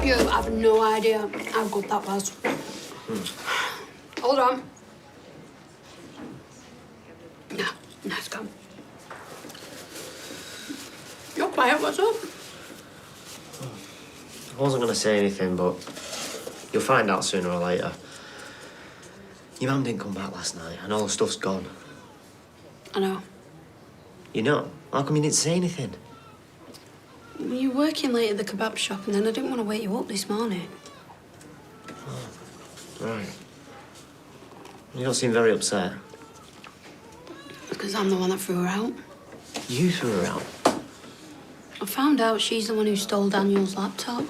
You have no idea how good that was. Hold on. No, it's gone. You're quiet, what's up? I wasn't going to say anything, but you'll find out sooner or later. Your mum didn't come back last night, and all the stuff's gone. I know. You know? How come you didn't say anything? You were working late at the kebab shop, and then I didn't want to wake you up this morning. Oh, right. You don't seem very upset. Because I'm the one that threw her out. You threw her out? I found out she's the one who stole Daniel's laptop.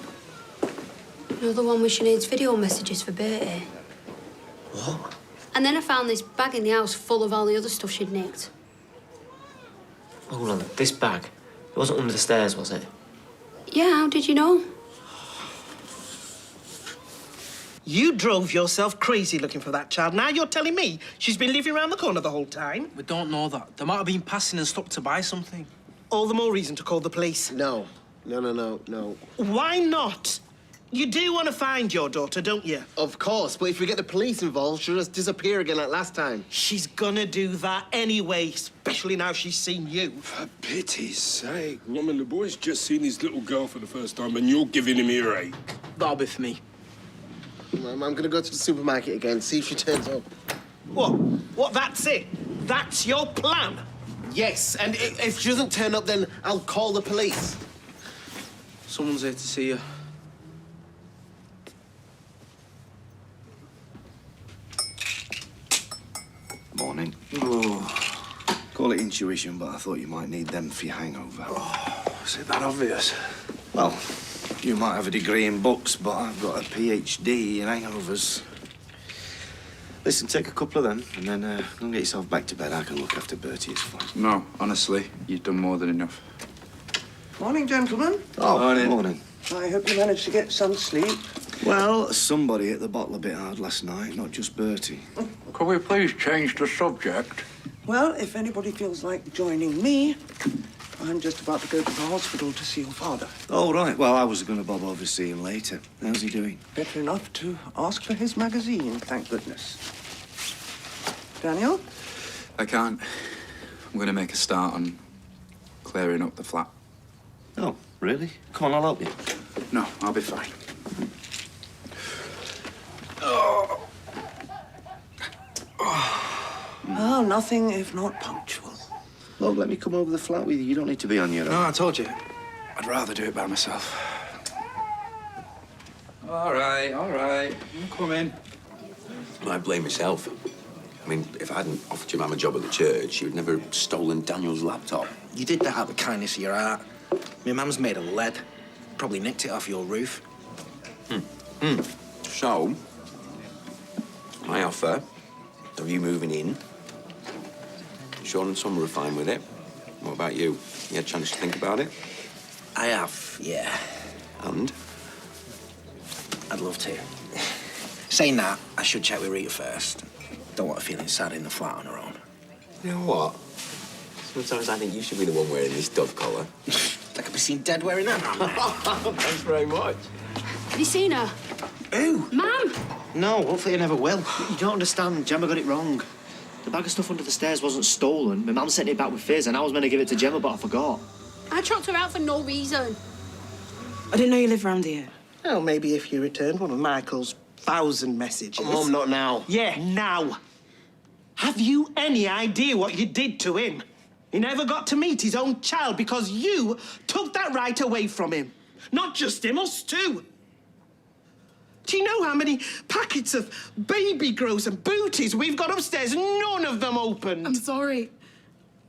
You know, the one where she needs video messages for Bertie. What? And then I found this bag in the house full of all the other stuff she'd nicked. Hold on, this bag? It wasn't under the stairs, was it? Yeah, how did you know? You drove yourself crazy looking for that child. Now you're telling me she's been living around the corner the whole time? We don't know that. They might have been passing and stopped to buy something. All the more reason to call the police. No. Why not? You do want to find your daughter, don't you? Of course, but if we get the police involved, she'll just disappear again like last time. She's gonna do that anyway, especially now she's seen you. For pity's sake, woman, the boy's just seen his little girl for the first time and you're giving him earache. That'll be for me. I'm gonna go to the supermarket again, see if she turns up. What, that's it? That's your plan? Yes, and if she doesn't turn up, then I'll call the police. Someone's here to see you. Morning. Oh. Call it intuition, but I thought you might need them for your hangover. Oh, is it that obvious? Well, you might have a degree in books, but I've got a PhD in hangovers. Listen, take a couple of them, and then go and get yourself back to bed. I can look after Bertie, it's fine. No, honestly, you've done more than enough. Morning, gentlemen. Oh, morning. I hope you managed to get some sleep. Well, somebody hit the bottle a bit hard last night, not just Bertie. Could we please change the subject? Well, if anybody feels like joining me, I'm just about to go to the hospital to see your father. Oh, right. Well, I was going to bob over to see him later. How's he doing? Better enough to ask for his magazine, thank goodness. Daniel? I can't. I'm going to make a start on clearing up the flat. Oh, really? Come on, I'll help you. No, I'll be fine. Well, nothing if not punctual. Look, let me come over the flat with you. You don't need to be on your own. No, I told you. I'd rather do it by myself. All right. I'm coming. I blame myself. I mean, if I hadn't offered your mum a job at the church, she would never have stolen Daniel's laptop. You did that out of the kindness of your heart. My mum's made of lead. Probably nicked it off your roof. So, my offer of you moving in, Sean and Summer are fine with it. What about you? You had a chance to think about it? I have, yeah. And? I'd love to. Saying that, I should check with Rita first. Don't want her feeling sad in the flat on her own. You know what? Sometimes I think you should be the one wearing this dove collar. I could be seen dead wearing that. Thanks very much. Have you seen her? Who? Mum! No, hopefully you never will. You don't understand. Gemma got it wrong. The bag of stuff under the stairs wasn't stolen. My mum sent it back with Fizz, and I was meant to give it to Gemma, but I forgot. I chucked her out for no reason. I didn't know you lived around here. Well, maybe if you returned one of Michael's 1,000 messages. Mum, not now. Yeah, now. Have you any idea what you did to him? He never got to meet his own child because you took that right away from him. Not just him, us too. Do you know how many packets of baby grows and booties we've got upstairs? None of them opened. I'm sorry.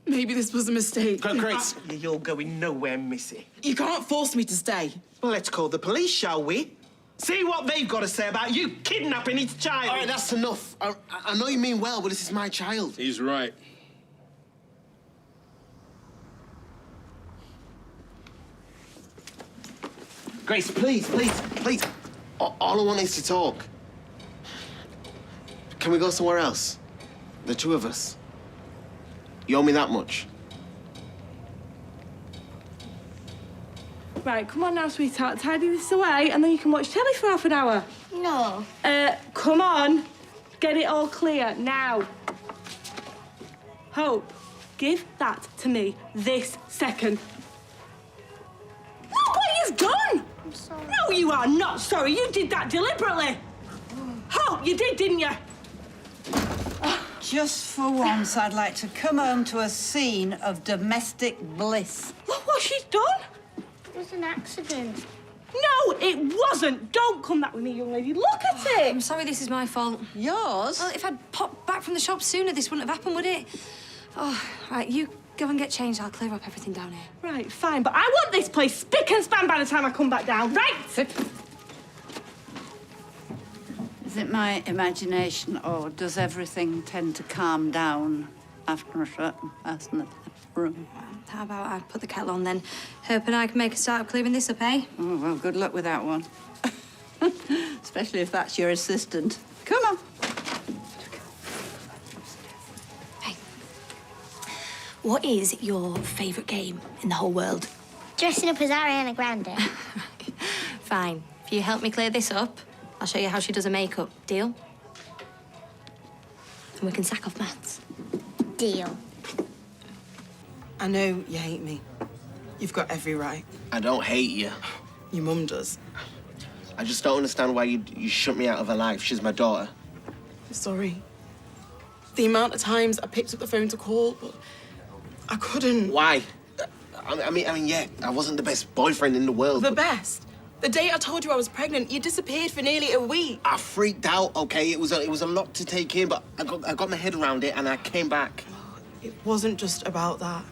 Maybe this was a mistake. Grace, you're going nowhere, Missy. You can't force me to stay. Well, let's call the police, shall we? See what they've got to say about you kidnapping his child. All right, that's enough. I know you mean well, but this is my child. He's right. Grace, please. All I want is to talk. Can we go somewhere else? The two of us. You owe me that much. Right, come on now, sweetheart. Tidy this away and then you can watch telly for half an hour. No. Come on. Get it all clear now. Hope, give that to me this second. Look what you've done! I'm sorry. No, you are not sorry. You did that deliberately. Hope, you did, didn't you? Just for once, I'd like to come home to a scene of domestic bliss. Look what she's done. It was an accident. No, it wasn't. Don't come back with me, young lady. Look at it. I'm sorry this is my fault. Yours? Well, if I'd popped back from the shop sooner, this wouldn't have happened, would it? Oh, right, you go and get changed. I'll clear up everything down here. Right, fine, but I want this place spick and span by the time I come back down, right? Is it my imagination, or does everything tend to calm down after a certain person in the room? How about I put the kettle on then? Hope and I can make a start of clearing this up, eh? Oh, well, good luck with that one. Especially if that's your assistant. Come on. Hey, what is your favourite game in the whole world? Dressing up as Ariana Grande. Fine. If you help me clear this up, I'll show you how she does her makeup. Deal? And we can sack off maths. Deal. I know you hate me. You've got every right. I don't hate you. Your mum does. I just don't understand why you shut me out of her life. She's my daughter. I'm sorry. The amount of times I picked up the phone to call, but I couldn't. Why? I mean, yeah, I wasn't the best boyfriend in the world. The but best. The day I told you I was pregnant, you disappeared for nearly a week. I freaked out. Okay, it was a lot to take in, but I got my head around it and I came back. It wasn't just about that.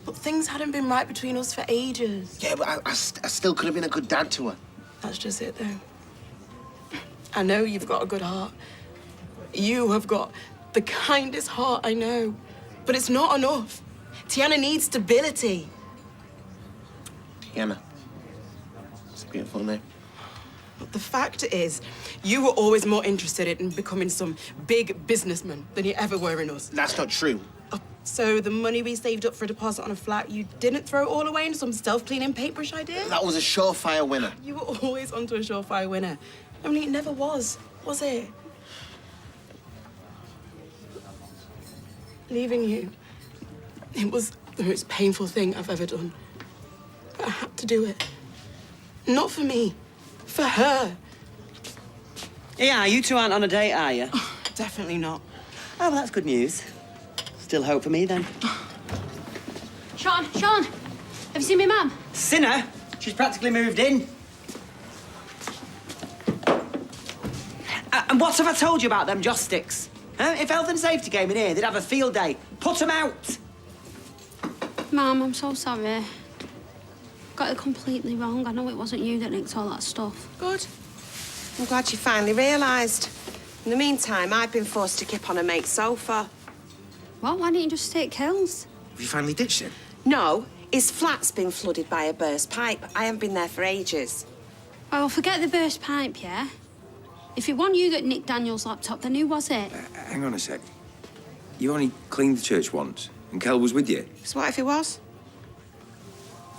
But things hadn't been right between us for ages. Yeah, but I still could have been a good dad to her. That's just it, though. I know you've got a good heart. You have got the kindest heart I know. But it's not enough. Tiana needs stability. Tiana. It's a beautiful name. But the fact is, you were always more interested in becoming some big businessman than you ever were in us. That's not true. So the money we saved up for a deposit on a flat, you didn't throw it all away in some self-cleaning paintbrush idea? That was a surefire winner. You were always onto a surefire winner. I mean, it never was it? Leaving you, it was the most painful thing I've ever done. But I had to do it. Not for me, for her. Yeah, you two aren't on a date, are you? Definitely not. Oh, well, that's good news. Still hope for me, then. Sean, have you seen me mum? Sinner? She's practically moved in. And what have I told you about them joss sticks? Huh? If health and safety came in here, they'd have a field day. Put them out! Mum, I'm so sorry. Got it completely wrong. I know it wasn't you that nicked all that stuff. Good. I'm glad you finally realised. In the meantime, I've been forced to keep on a mate's sofa. Well, why didn't you just take Kills? Have you finally ditched him? No, his flat's been flooded by a burst pipe. I haven't been there for ages. Oh, forget the burst pipe, yeah? If it wasn't you that nicked Daniel's laptop, then who was it? Hang on a sec. You only cleaned the church once, and Kel was with you. So what if he was?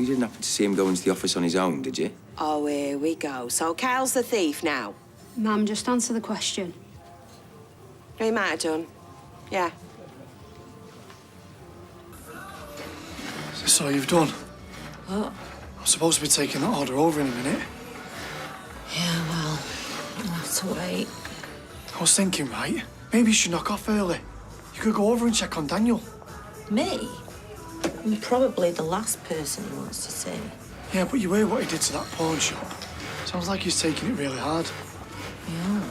You didn't happen to see him go into the office on his own, did you? Oh, here we go. So Kyle's the thief now? Mum, just answer the question. He might have done. Yeah. Is this all you've done? What? I'm supposed to be taking that order over in a minute. Yeah, well, I'll have to wait. I was thinking, right, maybe you should knock off early. You could go over and check on Daniel. Me? I'm probably the last person he wants to see. Yeah, but you heard what he did to that pawn shop. Sounds like he's taking it really hard. Yeah.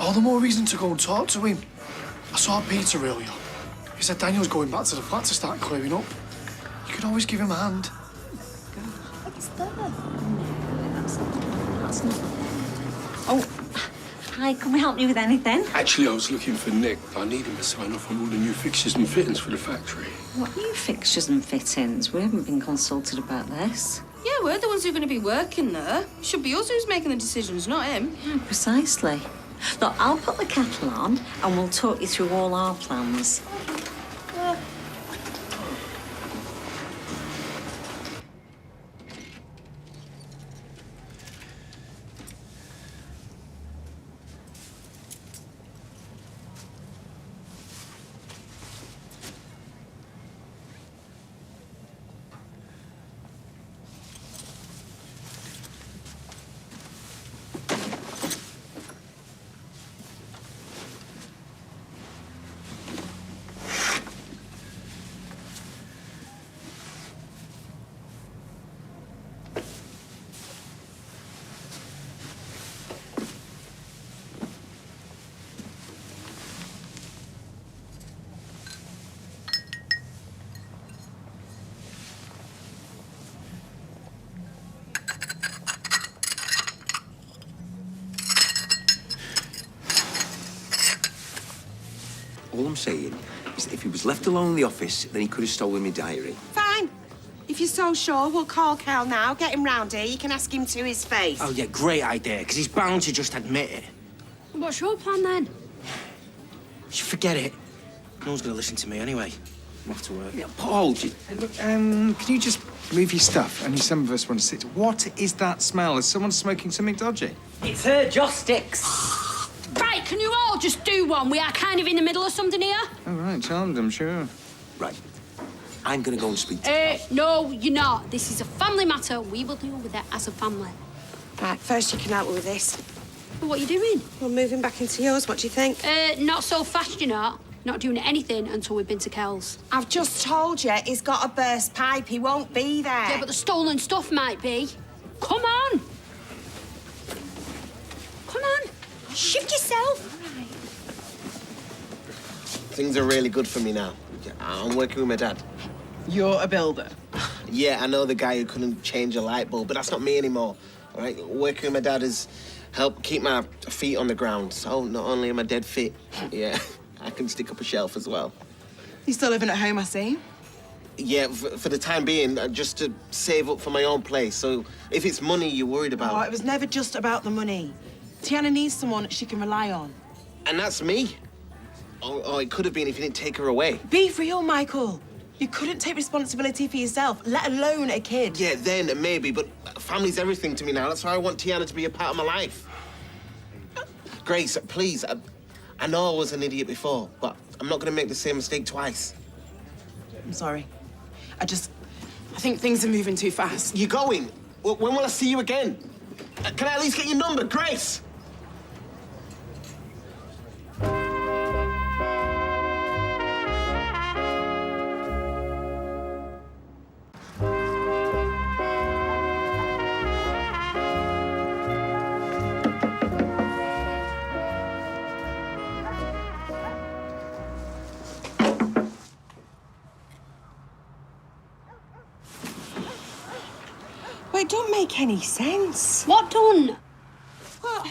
All the more reason to go and talk to him. I saw Peter earlier. He said Daniel's going back to the flat to start clearing up. You could always give him a hand. What's that? No, that's not. Oh, hi, can we help you with anything? Actually, I was looking for Nick. I need him to sign off on all the new fixtures and fittings for the factory. What new fixtures and fittings? We haven't been consulted about this. Yeah, we're the ones who are going to be working there. It should be us who's making the decisions, not him. Yeah, precisely. Look, I'll put the kettle on and we'll talk you through all our plans. All I'm saying is that if he was left alone in the office, then he could have stolen my diary. Fine. If you're so sure, we'll call Cal now, get him round here. You can ask him to his face. Oh, yeah, great idea, because he's bound to just admit it. What's your plan then? Forget it. No one's going to listen to me anyway. I'm off to work. Yeah, Paul, Hey, look, can you just move your stuff? Only some of us want to sit. What is that smell? Is someone smoking something dodgy? It's her joss sticks. Right, can you all just do one? We are kind of in the middle of something here. Oh, right, charmed, I'm sure. Right. I'm going to go and speak to No, you're not. This is a family matter. We will deal with it as a family. Right, first you can help me with this. What are you doing? We're moving back into yours. What do you think? Not so fast, you know. Not doing anything until we've been to Kel's. I've just told you he's got a burst pipe. He won't be there. Yeah, but the stolen stuff might be. Come on. Come on. Shift yourself. Things are really good for me now. I'm working with my dad. You're a builder. Yeah, I know the guy who couldn't change a light bulb, but that's not me anymore. All right, working with my dad has helped keep my feet on the ground. So not only am I dead fit, yeah, I can stick up a shelf as well. You still living at home, I see? Yeah, for the time being, just to save up for my own place. So if it's money you're worried about... Oh, it was never just about the money. Tiana needs someone she can rely on. And that's me. Or it could have been if you didn't take her away. Be real, Michael. You couldn't take responsibility for yourself, let alone a kid. Yeah, then maybe, but family's everything to me now. That's why I want Tiana to be a part of my life. Grace, please, I know I was an idiot before, but I'm not going to make the same mistake twice. I'm sorry. I think things are moving too fast. You're going? When will I see you again? Can I at least get your number, Grace? Well, it don't make any sense. What done? Well,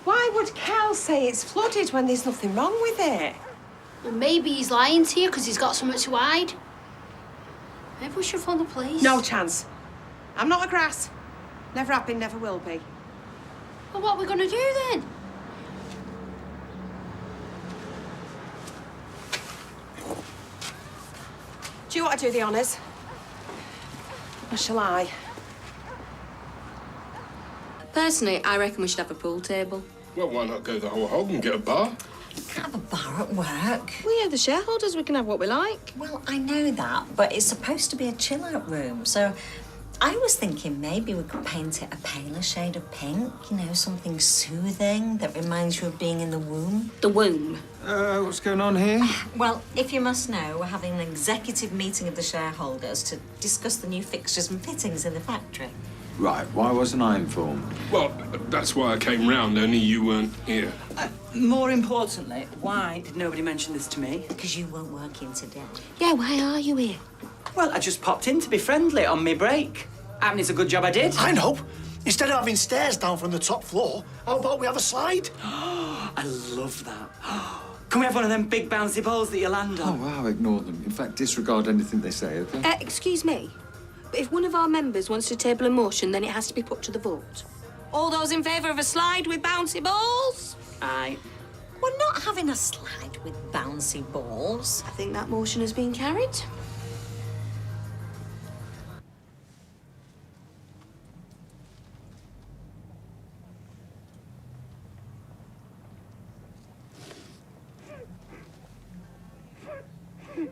why would Cal say it's flooded when there's nothing wrong with it? Well, maybe he's lying to you because he's got something to hide. Maybe we should phone the police. No chance. I'm not a grass. Never have been, never will be. Well, what are we going to do then? Do you want to do the honours? Or shall I? Personally, I reckon we should have a pool table. Well, why not go the whole hog and get a bar? You can't have a bar at work. Well, yeah, the shareholders, we can have what we like. Well, I know that, but it's supposed to be a chill-out room, so I was thinking maybe we could paint it a paler shade of pink, you know, something soothing that reminds you of being in the womb. The womb? What's going on here? Well, if you must know, we're having an executive meeting of the shareholders to discuss the new fixtures and fittings in the factory. Right, why wasn't I informed? Well, that's why I came round, only you weren't here. More importantly, why did nobody mention this to me? Because you weren't working today. Yeah, why are you here? Well, I just popped in to be friendly on my break. I mean, it's a good job I did. I know. Instead of having stairs down from the top floor, how about we have a slide? I love that. Can we have one of them big bouncy balls that you land Oh, on? wow, ignore them. In fact, disregard anything they say, OK? Excuse me, but if one of our members wants to table a motion, then it has to be put to the vote. All those in favour of a slide with bouncy balls? Aye. We're not having a slide with bouncy balls. I think that motion has been carried.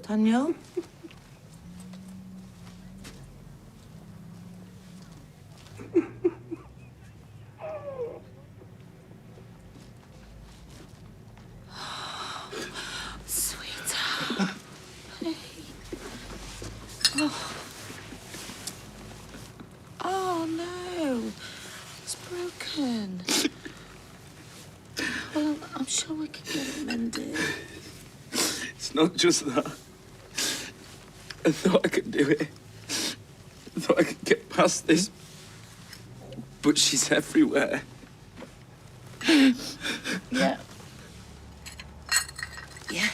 Daniel? Sweetheart. Hey. Oh. Oh, no. It's broken. Well, I'm sure we can get it mended. It's not just that. I thought I could do it. I thought I could get past this. But she's everywhere. Yeah. Yeah.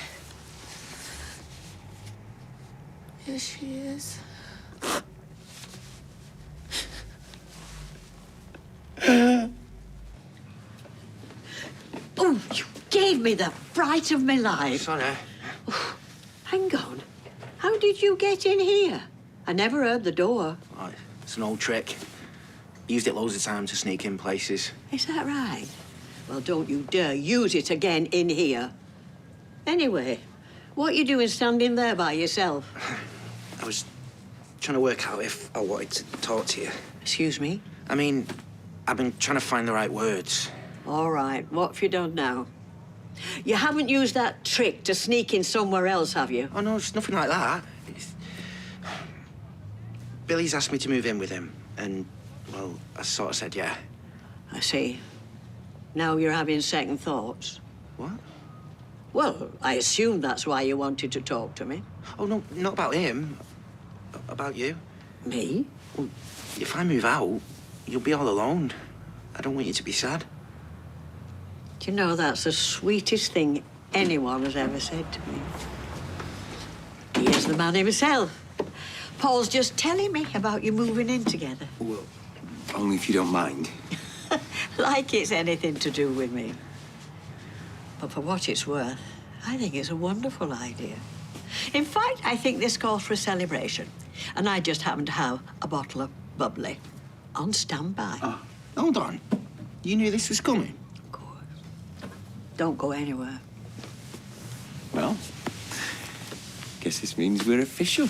There she is. Oh, you gave me the fright of my life. Sorry. Hang on. How did you get in here? I never heard the door. Oh, it's an old trick. Used it loads of times to sneak in places. Is that right? Well, don't you dare use it again in here. Anyway, what are you doing standing there by yourself? I was trying to work out if I wanted to talk to you. Excuse me? I mean, I've been trying to find the right words. All right, what have you done now? You haven't used that trick to sneak in somewhere else, have you? Oh, no, it's nothing like that. Billy's asked me to move in with him, and, well, I sort of said yeah. I see. Now you're having second thoughts. What? Well, I assume that's why you wanted to talk to me. Oh, no, not about him. About you. Me? Well, if I move out, you'll be all alone. I don't want you to be sad. Do you know, that's the sweetest thing anyone has ever said to me. He is the man himself. Paul's just telling me about you moving in together. Well, only if you don't mind. Like it's anything to do with me. But for what it's worth, I think it's a wonderful idea. In fact, I think this calls for a celebration. And I just happen to have a bottle of bubbly on standby. Oh, hold on. You knew this was coming? Of course. Don't go anywhere. Well, guess this means we're official.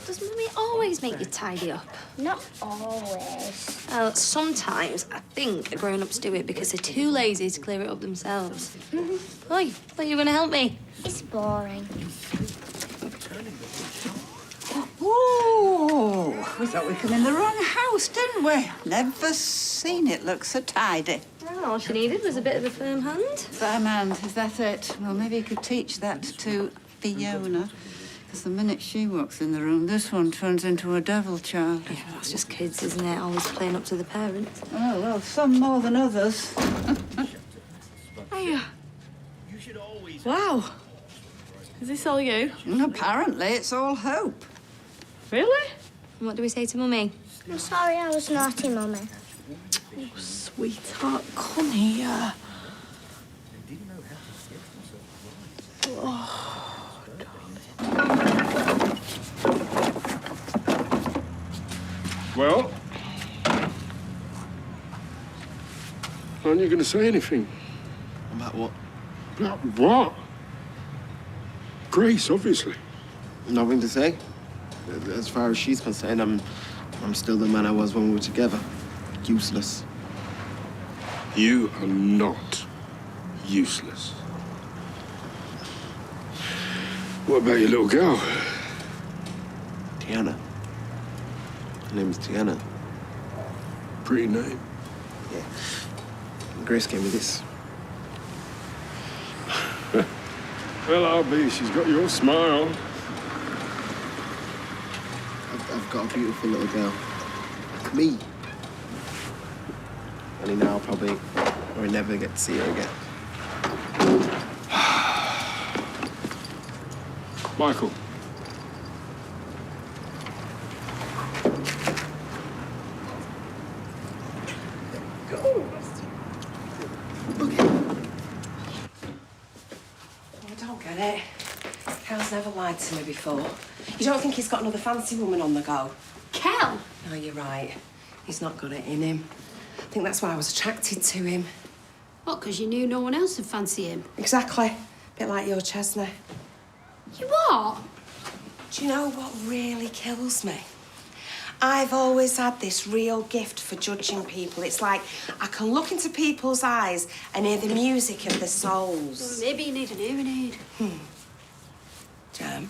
Does Mummy always make you tidy up? Not always. Well, sometimes I think grown-ups do it because they're too lazy to clear it up themselves. Oi, thought you were going to help me. It's boring. Oh, we thought we'd come in the wrong house, didn't we? Never seen it look so tidy. Well, all she needed was a bit of a firm hand. Firm hand, is that it? Well, maybe you could teach that to Fiona. Because the minute she walks in the room, this one turns into a devil child. Yeah, that's just kids, isn't it? Always playing up to the parents. Oh, well, some more than others. Hiya. Wow. Is this all you? Apparently, it's all Hope. Really? And what do we say to Mummy? I'm sorry I was naughty, Mummy. Oh, sweetheart, come here. Oh. Well, aren't you going to say anything? About what? About what? Grace, obviously. Nothing to say. As far as she's concerned, I'm still the man I was when we were together. Useless. You are not useless. What about your little girl? Tiana. Her name is Tiana. Pretty name. Yeah. Grace gave me this. Well, I'll be. She's got your smile. I've got a beautiful little girl. Me. And now I'll probably never get to see her again. Michael. I don't get it. Cal's never lied to me before. You don't think he's got another fancy woman on the go? Cal? No, you're right. He's not got it in him. I think that's why I was attracted to him. What, because you knew no one else would fancy him? Exactly. A bit like your Chesney. You what? Do you know what really kills me? I've always had this real gift for judging people. It's like I can look into people's eyes and hear the music of their souls. Well, maybe you need an hearing aid. Jem?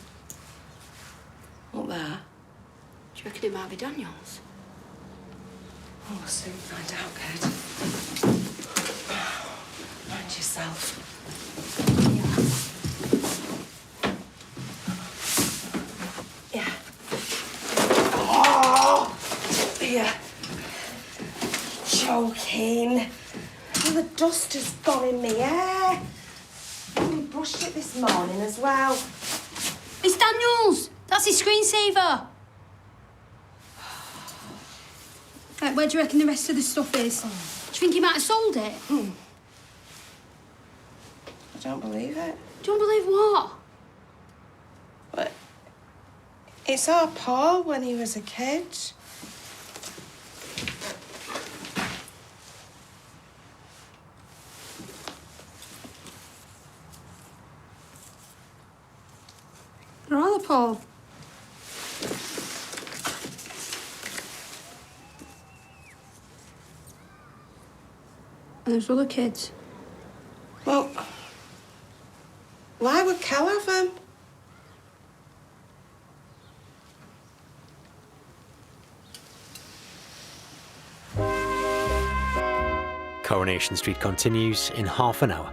What there? Do you reckon it might be Daniel's? Oh, we'll soon find out, Kate. Mind yourself. Yeah. Oh! Here. Joking. Oh, the dust has got in my hair. I brushed it this morning as well. It's Daniels! That's his screensaver. Right, where do you reckon the rest of the stuff is? Do you think he might have sold it? I don't believe it. Don't believe what? But it's our Paul when he was a kid. Rather, Paul. And there's other kids. Well, why would Cal have them? Coronation Street continues in half an hour.